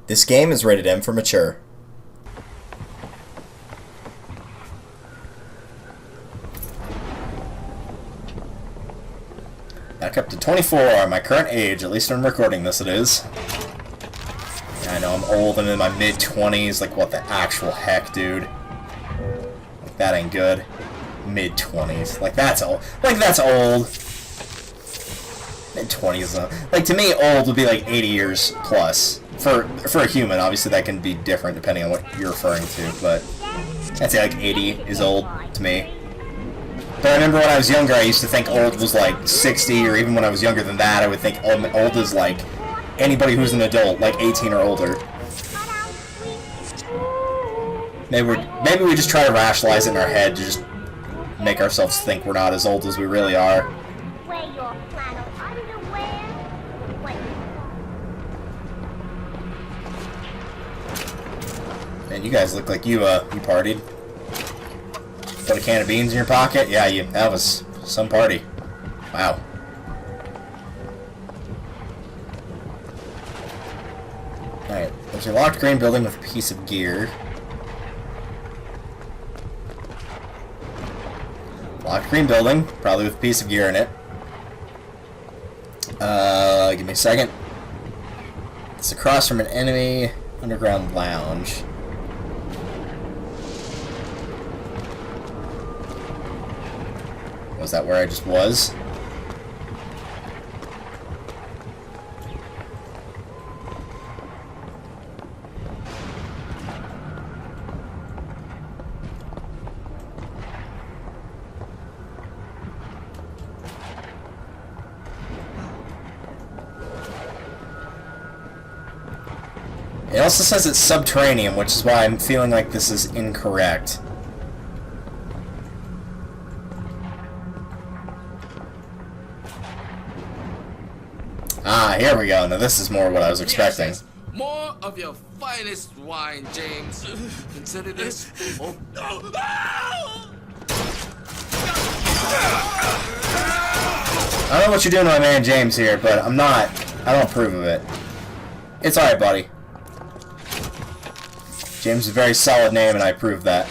This game is rated M for mature. Back up to 24, my current age, at least when I'm recording this it is. Yeah, I know I'm old and in my mid-20s, like what the actual heck, dude. Like, that ain't good. Mid-20s. Like, that's old. Like, that's old. Mid-20s, like, to me, old would be like 80 years plus. For a human, obviously that can be different depending on what you're referring to, but I'd say like 80 is old to me. But I remember when I was younger, I used to think old was like 60, or even when I was younger than that, I would think old is like anybody who's an adult, like 18 or older. Maybe we just try to rationalize it in our head to just make ourselves think we're not as old as we really are. Man, you guys look like you partied. Put a can of beans in your pocket? Yeah, that was some party. Wow. Alright, there's a locked green building with a piece of gear. Locked green building, probably with a piece of gear in it. Give me a second. It's across from an enemy underground lounge. Was that where I just was? It also says it's subterranean, which is why I'm feeling like this is incorrect. Ah, here we go. Now this is more what I was expecting. Yes, more of your finest wine, James. Consider this. Oh. I don't know what you're doing to my man James here, but I don't approve of it. It's alright, buddy. James is a very solid name, and I approve that.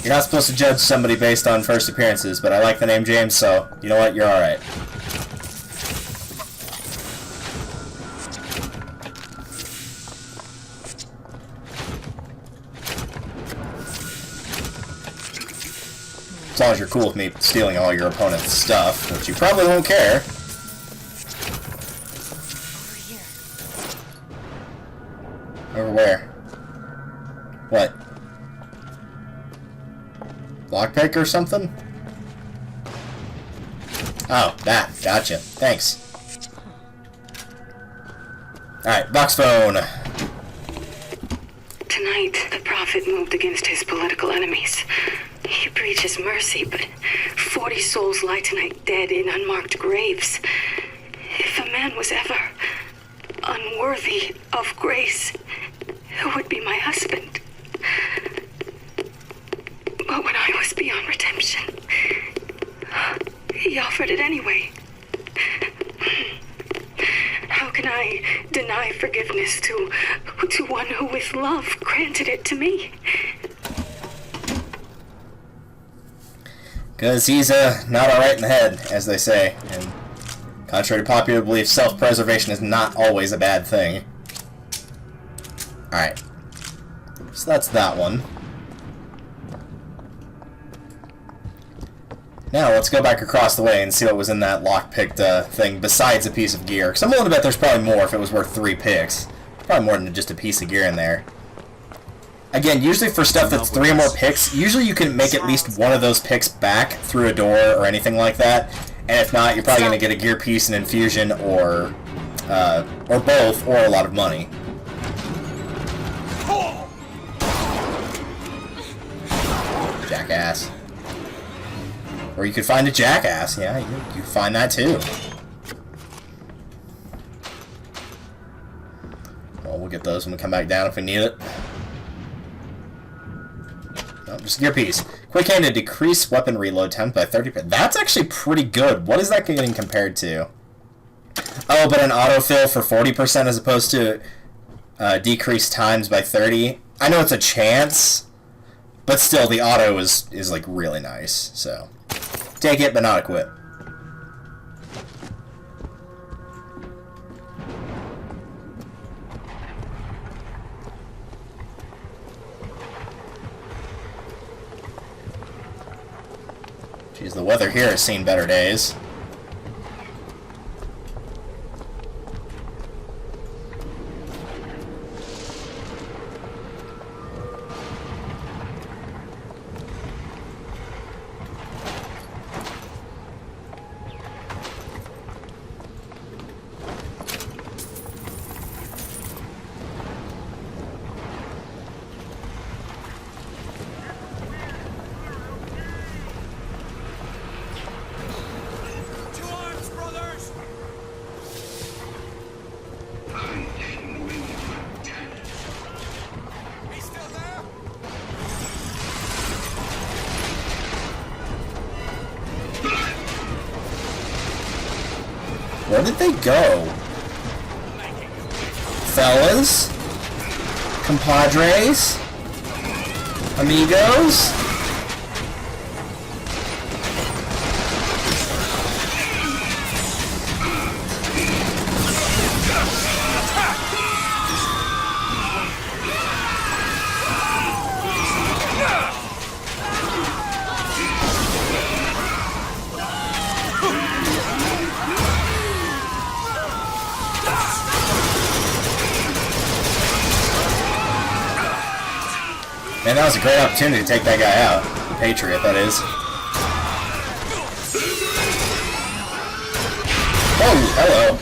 You're not supposed to judge somebody based on first appearances, but I like the name James, so you know what? You're alright. As long as you're cool with me stealing all your opponent's stuff, which you probably won't care. Over where? What? Lockpick or something? Oh, that. Gotcha. Thanks. Alright, Voxophone. Tonight, the Prophet moved against his political enemies. He preaches mercy, but 40 souls lie tonight dead in unmarked graves. If a man was ever unworthy of grace, who would be my husband? But when I was beyond redemption, he offered it anyway. How can I deny forgiveness to one who with love granted it to me? Because he's not alright in the head, as they say. And contrary to popular belief, self-preservation is not always a bad thing. Alright. So that's that one. Now let's go back across the way and see what was in that lock-picked thing besides a piece of gear. Because I'm willing to bet there's probably more if it was worth 3 picks. Probably more than just a piece of gear in there. Again, usually for stuff that's 3 or more picks, usually you can make at least one of those picks back through a door or anything like that. And if not, you're probably going to get a gear piece, an infusion, or both, or a lot of money. Jackass. Or you could find a jackass, yeah, you find that too. Well, we'll get those when we come back down if we need it. No, just a gear piece. Quick hand to decrease weapon reload time by 30%. That's actually pretty good. What is that getting compared to? Oh, but an autofill for 40% as opposed to decrease times by 30. I know it's a chance, but still, the auto is like really nice. So, take it, but not equip. Jeez, the weather here has seen better days. Where did they go? Fellas? Compadres? Amigos? Man, that was a great opportunity to take that guy out. The Patriot, that is. Oh, hello.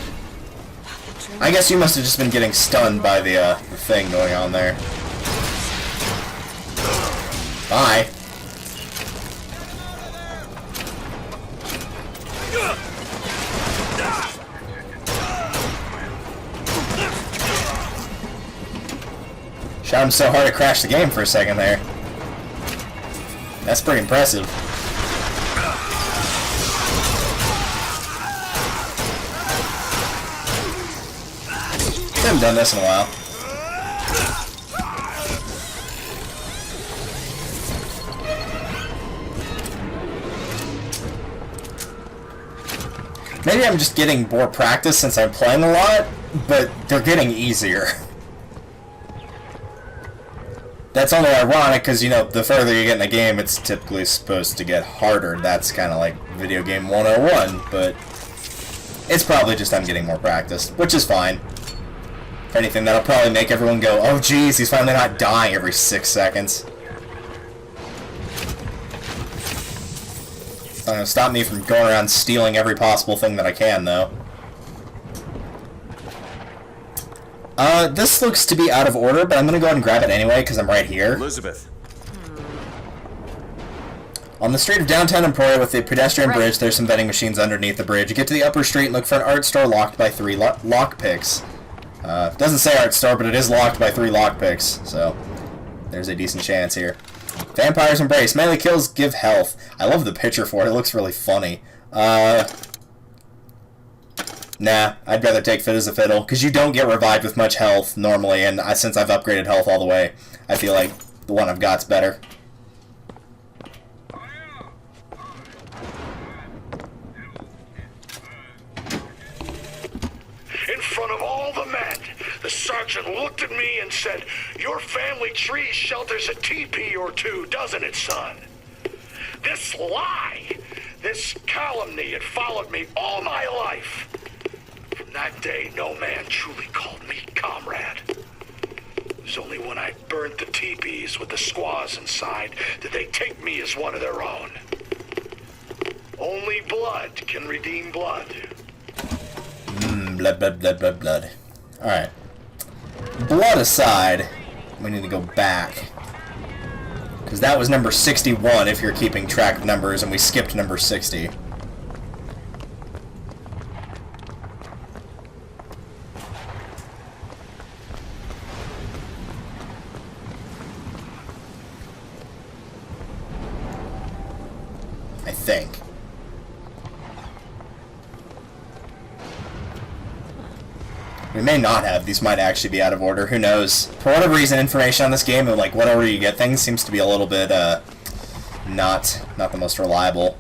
I guess you must have just been getting stunned by the thing going on there. Bye. Shot him so hard it crashed the game for a second there. That's pretty impressive. I haven't done this in a while. Maybe I'm just getting more practice since I'm playing a lot, but they're getting easier. That's only ironic because, you know, the further you get in the game, it's typically supposed to get harder. That's kind of like video game 101, but it's probably just I'm getting more practice, which is fine. If anything, that'll probably make everyone go, oh geez, he's finally not dying every 6 seconds. It's not going to stop me from going around stealing every possible thing that I can, though. This looks to be out of order, but I'm gonna go ahead and grab it anyway, because I'm right here. Elizabeth. On the street of downtown Emporia with the pedestrian bridge, there's some vending machines underneath the bridge. You get to the upper street and look for an art store locked by 3 lockpicks. It doesn't say art store, but it is locked by 3 lockpicks, so there's a decent chance here. Vampire's Embrace. Melee kills give health. I love the picture for it. It looks really funny. Nah, I'd rather take Fit as a Fiddle, because you don't get revived with much health normally, and since I've upgraded health all the way, I feel like the one I've got's better. In front of all the men, the sergeant looked at me and said, "Your family tree shelters a teepee or two, doesn't it, son?" This lie, this calumny had followed me all my life. From that day, no man truly called me comrade. It was only when I burnt the teepees with the squaws inside did they take me as one of their own. Only blood can redeem blood. Blood, blood, blood, blood, blood. Alright. Blood aside, we need to go back. Because that was number 61 if you're keeping track of numbers, and we skipped number 60. I think. We may not have. These might actually be out of order. Who knows? For whatever reason, information on this game and like what order you get things seems to be a little bit not the most reliable.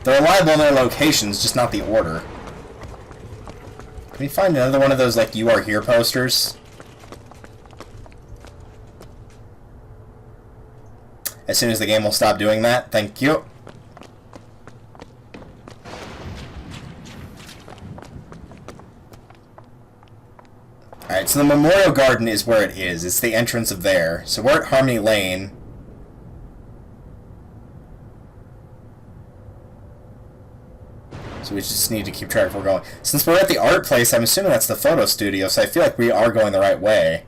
They're reliable in their locations, just not the order. Can we find another one of those like "You Are Here" posters? As soon as the game will stop doing that, thank you. Alright, so the Memorial Garden is where it is. It's the entrance of there. So we're at Harmony Lane. So we just need to keep track of where we're going. Since we're at the art place, I'm assuming that's the photo studio, so I feel like we are going the right way.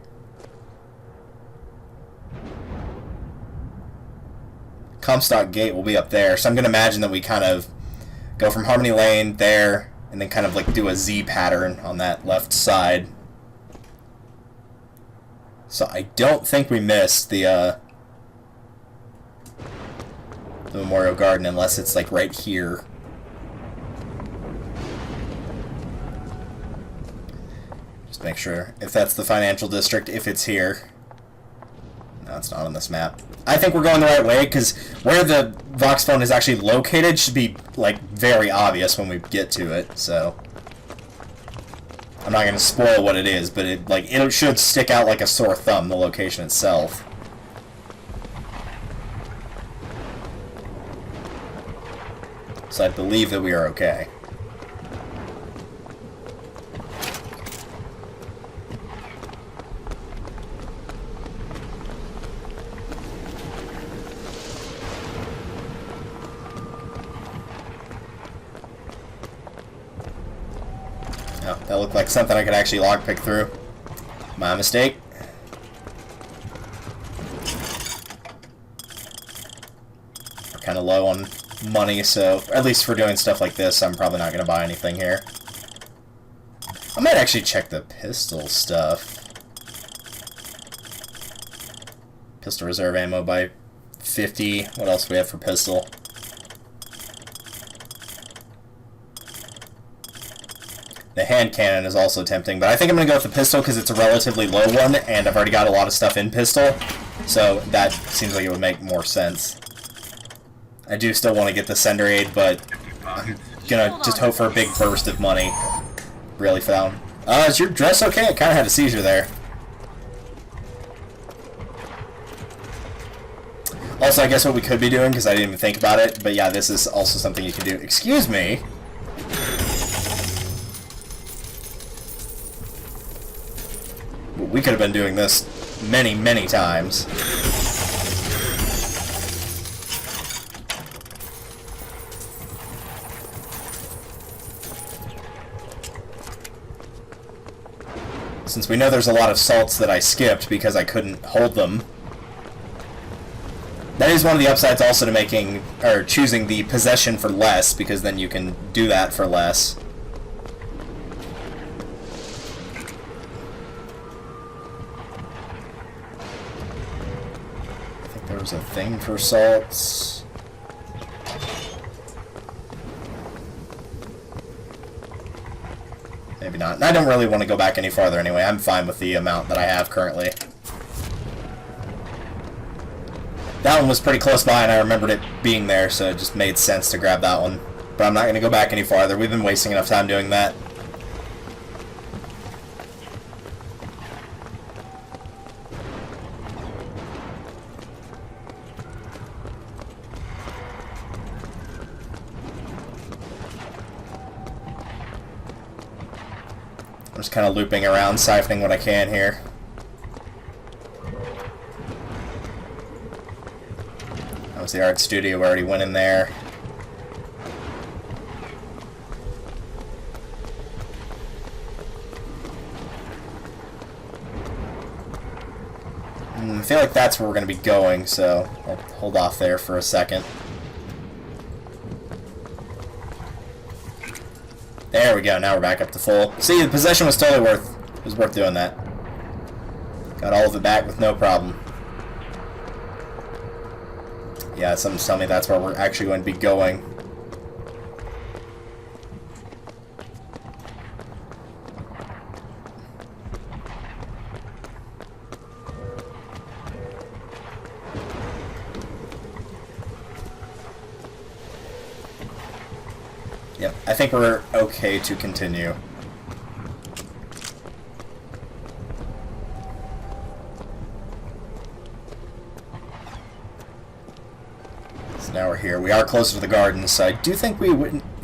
Comstock Gate will be up there, so I'm going to imagine that we kind of go from Harmony Lane there, and then kind of like do a Z pattern on that left side. So I don't think we missed the Memorial Garden unless it's like right here. Just make sure if that's the financial district, if it's here. No, it's not on this map. I think we're going the right way because where the Voxophone is actually located should be like very obvious when we get to it. So I'm not going to spoil what it is, but it should stick out like a sore thumb, the location itself. So I believe that we are okay. Oh, that looked like something I could actually lockpick through. My mistake. We're kind of low on money, so at least for doing stuff like this, I'm probably not going to buy anything here. I might actually check the pistol stuff. Pistol reserve ammo by 50. What else do we have for pistol? The hand cannon is also tempting, but I think I'm going to go with the pistol because it's a relatively low one, and I've already got a lot of stuff in pistol, so that seems like it would make more sense. I do still want to get the sender aid, but I'm going to just hope for a big burst of money, really, for that one. Is your dress okay? I kind of had a seizure there. Also, I guess what we could be doing, because I didn't even think about it, but yeah, this is also something you can do. Excuse me. We could have been doing this many, many times. Since we know there's a lot of salts that I skipped because I couldn't hold them. That is one of the upsides also to making, or choosing the possession for less, because then you can do that for less. There was a thing for salts. Maybe not. And I don't really want to go back any farther anyway. I'm fine with the amount that I have currently. That one was pretty close by and I remembered it being there, so it just made sense to grab that one. But I'm not going to go back any farther. We've been wasting enough time doing that. I'm just kind of looping around, siphoning what I can here. That was the art studio. We already went in there. I feel like that's where we're going to be going, so I'll hold off there for a second. There we go, now we're back up to full. See, the possession was totally worth doing that. Got all of it back with no problem. Yeah, something's telling me that's where we're actually going to be going. Yep, I think we're okay to continue. So now we're here. We are closer to the gardens, so I do think we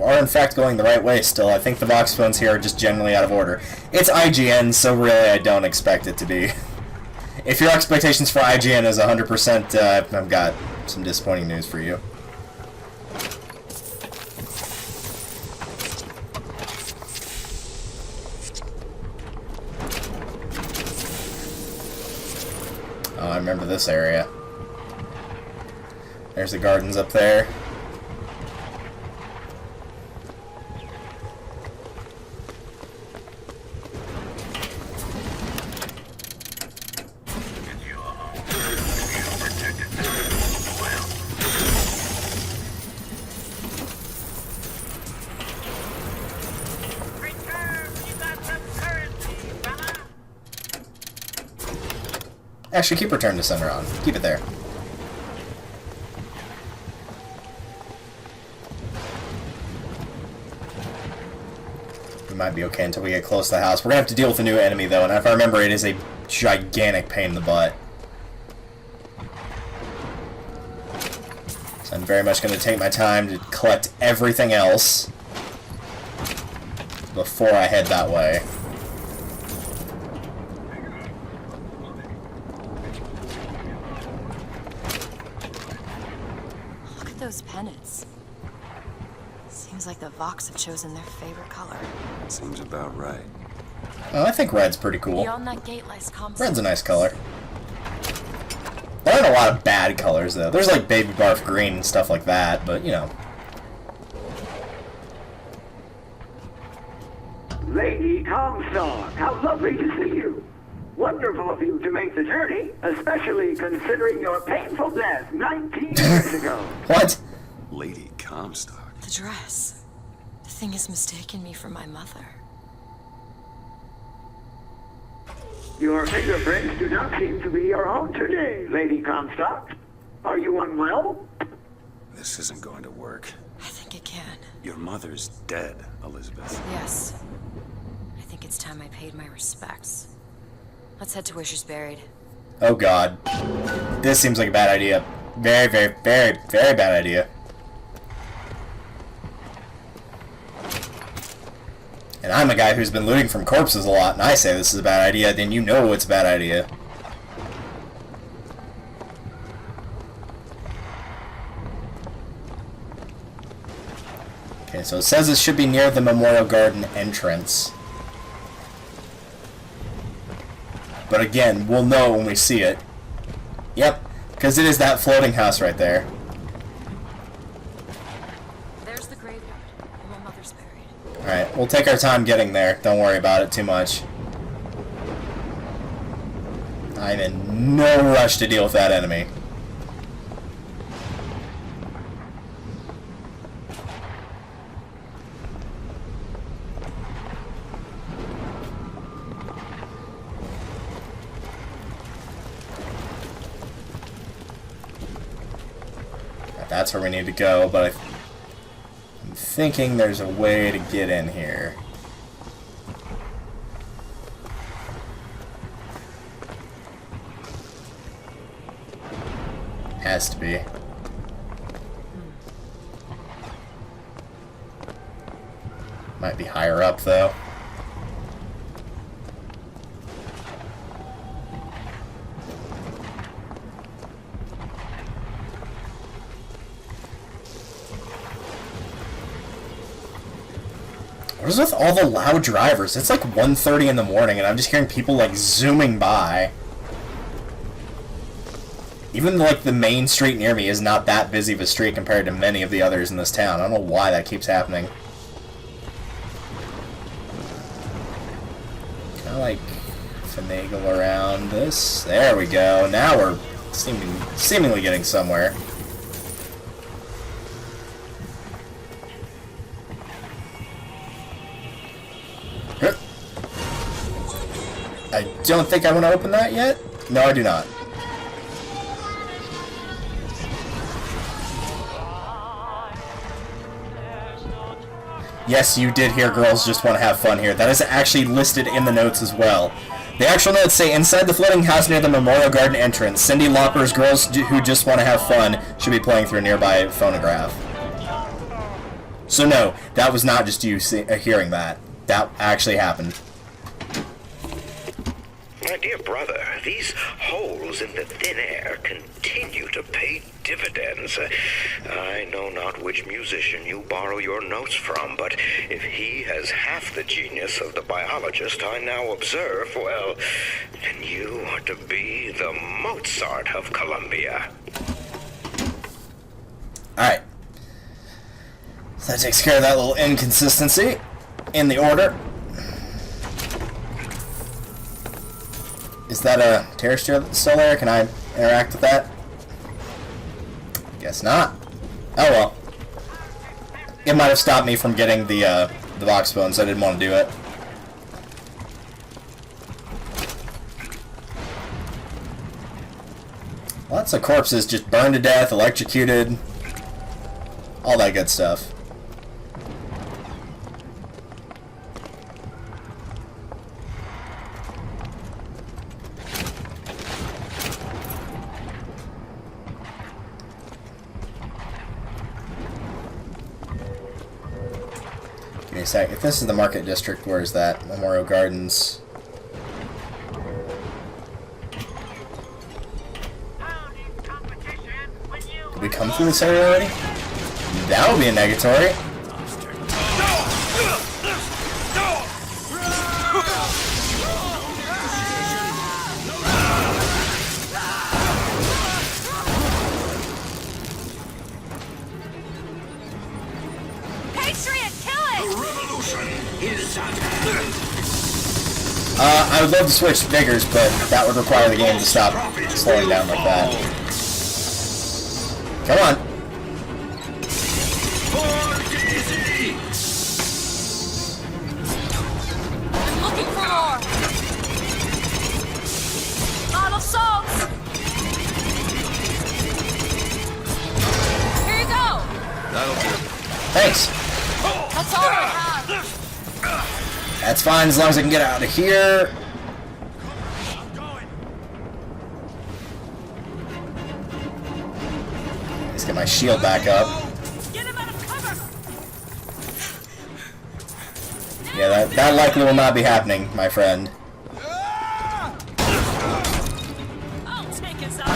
are in fact going the right way still. I think the Voxophones here are just generally out of order. It's IGN, so really I don't expect it to be. If your expectations for IGN is 100%, I've got some disappointing news for you. Oh, I remember this area. There's the gardens up there. Actually, keep return to center on. Keep it there. We might be okay until we get close to the house. We're gonna have to deal with a new enemy, though, and if I remember, it is a gigantic pain in the butt. So I'm very much gonna take my time to collect everything else before I head that way. Those pennants. Seems like the Vox have chosen their favorite color. Seems about right. Oh, I think red's pretty cool. Beyond that gate lies comps. Red's a nice color. There aren't a lot of bad colors, though. There's like baby barf green and stuff like that, but, you know. Lady Comstock, how lovely to see you. Wonderful of you to make the journey, especially considering your painful death 19 years ago. What? Lady Comstock. The dress. The thing has mistaken me for my mother. Your fingerprints do not seem to be your own today, Lady Comstock. Are you unwell? This isn't going to work. I think it can. Your mother's dead, Elizabeth. Yes. I think it's time I paid my respects. Let's head to where she's buried. Oh god. This seems like a bad idea. Very, very, very, very bad idea. And I'm a guy who's been looting from corpses a lot, and I say this is a bad idea, then you know it's a bad idea. Okay, so it says it should be near the Memorial Garden entrance. But again, we'll know when we see it. Yep, because it is that floating house right there. There's the graveyard, where my mother's buried. Alright, we'll take our time getting there. Don't worry about it too much. I'm in no rush to deal with that enemy. That's where we need to go, but I'm thinking there's a way to get in here. Has to be. Might be higher up, though. What is with all the loud drivers? It's like 1:30 in the morning and I'm just hearing people like zooming by. Even like the main street near me is not that busy of a street compared to many of the others in this town. I don't know why that keeps happening. Kind of like finagle around this. There we go. Now we're seemingly getting somewhere. I don't think I want to open that yet. No, I do not. Yes, you did hear girls just want to have fun here. That is actually listed in the notes as well. The actual notes say, inside the floating house near the Memorial Garden entrance, Cindy Lauper's Girls Who Just Want to Have Fun should be playing through a nearby phonograph. So no, that was not just you hearing that. That actually happened. My dear brother, these holes in the thin air continue to pay dividends. I know not which musician you borrow your notes from, but if he has half the genius of the biologist I now observe, well, then you are to be the Mozart of Columbia. Alright. So that takes care of that little inconsistency in the order. Is that a terrestrial still there? Can I interact with that? Guess not. Oh well. It might have stopped me from getting the Voxophone, so I didn't want to do it. Lots of corpses just burned to death, electrocuted, all that good stuff. Give me a sec. If this is the Market District, where is that? Memorial Gardens. Did we come through this area already? That would be a negatory. Patriot, kill it! I would love to switch to Vigors, but that would require the game to stop slowing down like that. Come on. I'm looking for more! Lot of salts! Here you go! That'll do. Thanks. That's all I have! That's fine as long as I can get out of here. Let's get my shield back up. Get him out of cover! Yeah, that likely will not be happening, my friend. I'll take his out!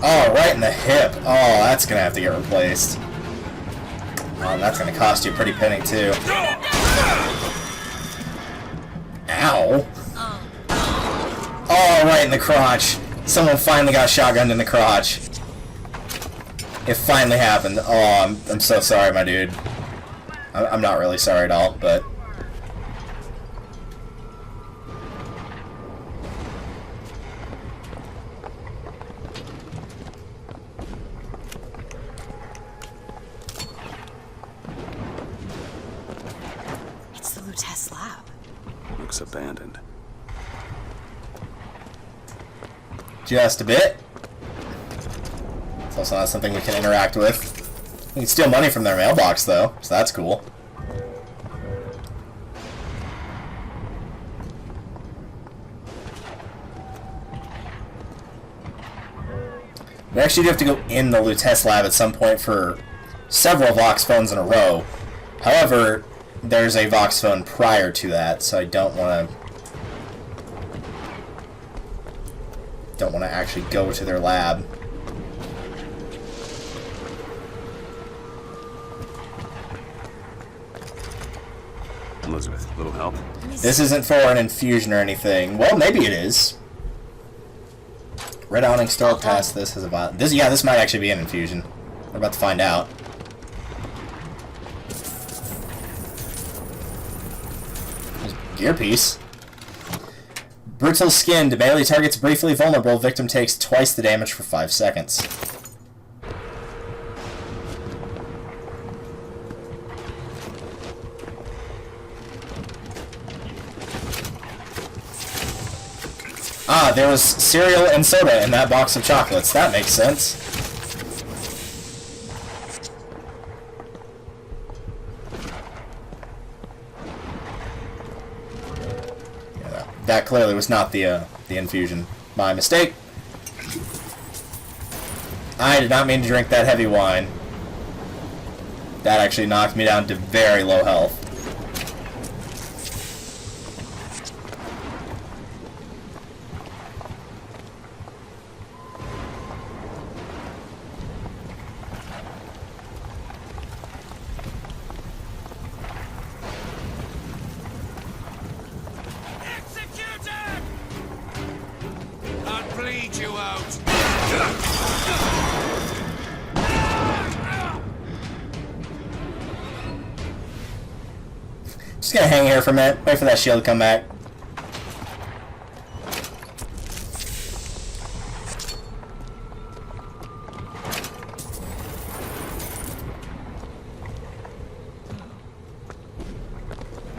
Oh, right in the hip. Oh, that's gonna have to get replaced. Oh, that's gonna cost you a pretty penny, too. Ow. Oh, right in the crotch. Someone finally got shotgunned in the crotch. It finally happened. Oh, I'm so sorry, my dude. I'm not really sorry at all, but... It's the Lutece lab. Looks abandoned. Just a bit. It's also not something we can interact with. We can steal money from their mailbox, though, so that's cool. We actually do have to go in the Lutece lab at some point for several Voxophones in a row. However, there's a Voxophone prior to that, so I don't want to actually go to their lab. Elizabeth, little help? This isn't for an infusion or anything. Well, maybe it is. Red awning store past this has a this might actually be an infusion. We're about to find out. Gear piece. Brutal skin. To melee targets briefly vulnerable, victim takes twice the damage for 5 seconds. Ah, there was cereal and soda in that box of chocolates. That makes sense. that clearly was not the infusion. My mistake. I did not mean to drink that heavy wine. That actually knocked me down to very low health. I'll bleed you out. Just gonna hang here for a minute, wait for that shield to come back.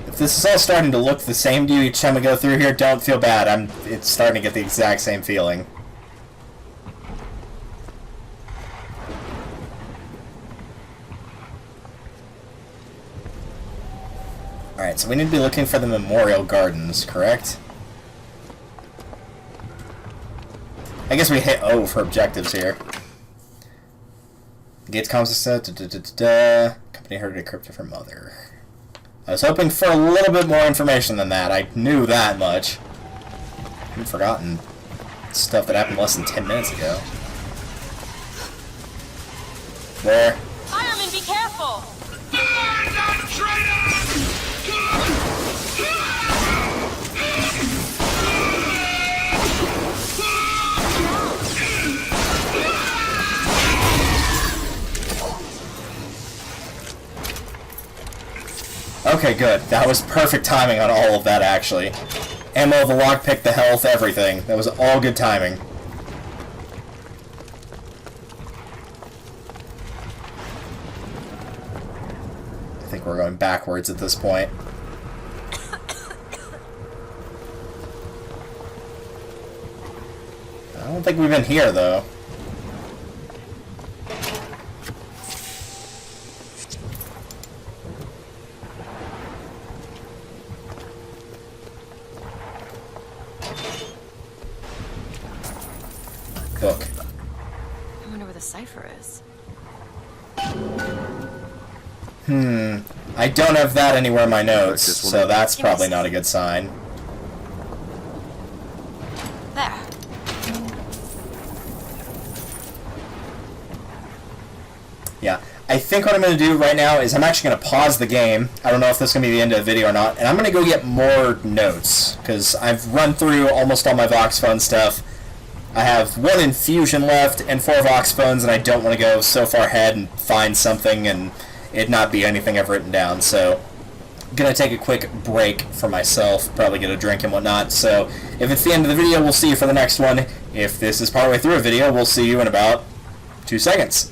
If this is all starting to look the same to you each time we go through here, don't feel bad. It's starting to get the exact same feeling. Alright, so we need to be looking for the Memorial Gardens, correct? I guess we hit O for objectives here. Gates comms company heard a decrypted from mother. I was hoping for a little bit more information than that. I knew that much. I've forgotten stuff that happened less than 10 minutes ago. Where? Fireman, be careful! Okay, good. That was perfect timing on all of that, actually. Ammo, the lockpick, the health, everything. That was all good timing. I think we're going backwards at this point. I don't think we've been here, though. Book. I wonder where the cipher is. I don't have that anywhere in my notes, so that's probably not a good sign. There. Yeah, I think what I'm going to do right now is I'm actually going to pause the game. I don't know if this is going to be the end of the video or not, and I'm going to go get more notes, because I've run through almost all my Voxophone stuff. I have 1 infusion left and 4 Voxophones, and I don't want to go so far ahead and find something and it not be anything I've written down. So I'm going to take a quick break for myself, probably get a drink and whatnot. So if it's the end of the video, we'll see you for the next one. If this is partway through a video, we'll see you in about 2 seconds.